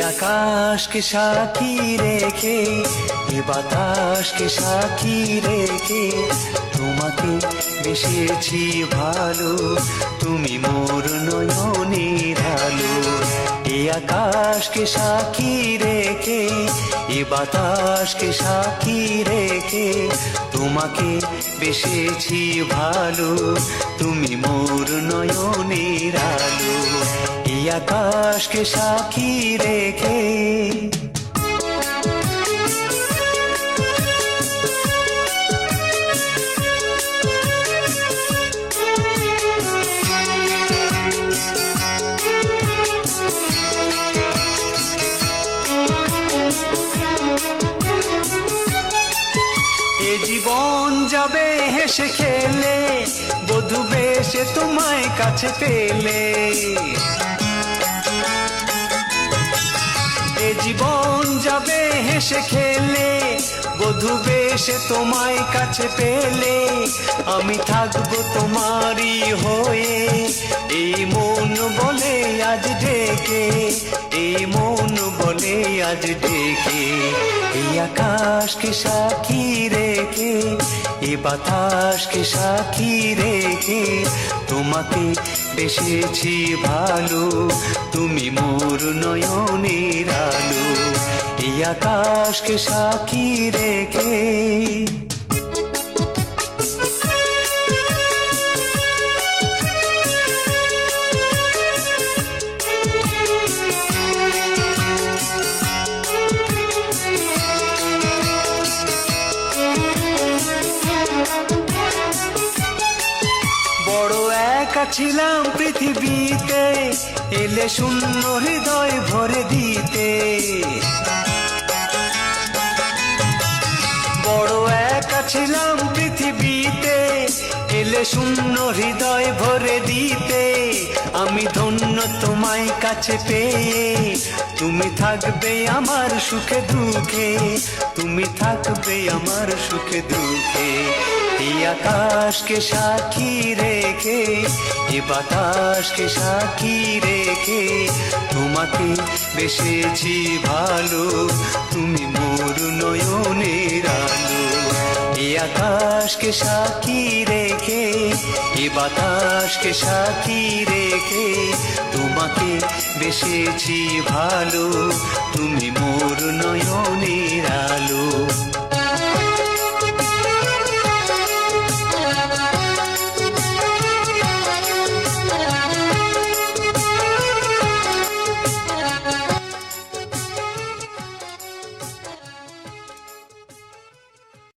আকাশকে সাক্ষী রেখে, এ বাতাসকে সাক্ষী রেখে, তোমাকে বেসেছি ভালো, তুমি মোর নয়নের আলো। এ আকাশকে সাক্ষী রেখে, এ বাতাসকে সাক্ষী রেখে, তোমাকে বেসেছি ভালো, তুমি মোর নয়নের আলো। এই আকাশকে সাক্ষী রেখে। এ জীবন যাবে হেসে খেলে, বধূ বেশে তোমায় কাছে পেলে। এ জীবন যাবে হেসে খেলে, বধূ বেশে তোমায় কাছে পেলে। আমি থাকবো তোমারই হয়ে, এই মন বলে আজ ডেকে, এই মন বলে আজ ডেকে। এই আকাশকে সাক্ষী রেখে, এ বাতাসকে সাক্ষী রেখে, তোমাকে বেসেছি ভালো, তুমি মোর নয়নের আলো। এই আকাশকে সাক্ষী রেখে। বড় একা ছিলাম পৃথিবীতে, এলে শূন্য হৃদয় ভরে দিতে। বড় একা ছিলাম পৃথিবীতে, এলে শূন্য হৃদয় ভরে দিতে। আমি ধন্য তোমায় কাছে পেয়ে, তুমি থাকবে আমার সুখে দুঃখে, তুমি থাকবে আমার সুখে দুঃখে। এই আকাশকে সাক্ষী রেখে, এ বাতাসকে সাক্ষী রেখে, তোমাকে বেসেছি ভালো, তুমি মোর নয়নের আলো। এ আকাশকে সাক্ষী রেখে, এ বাতাসকে সাক্ষী রেখে, তোমাকে বেসেছি ভালো, তুমি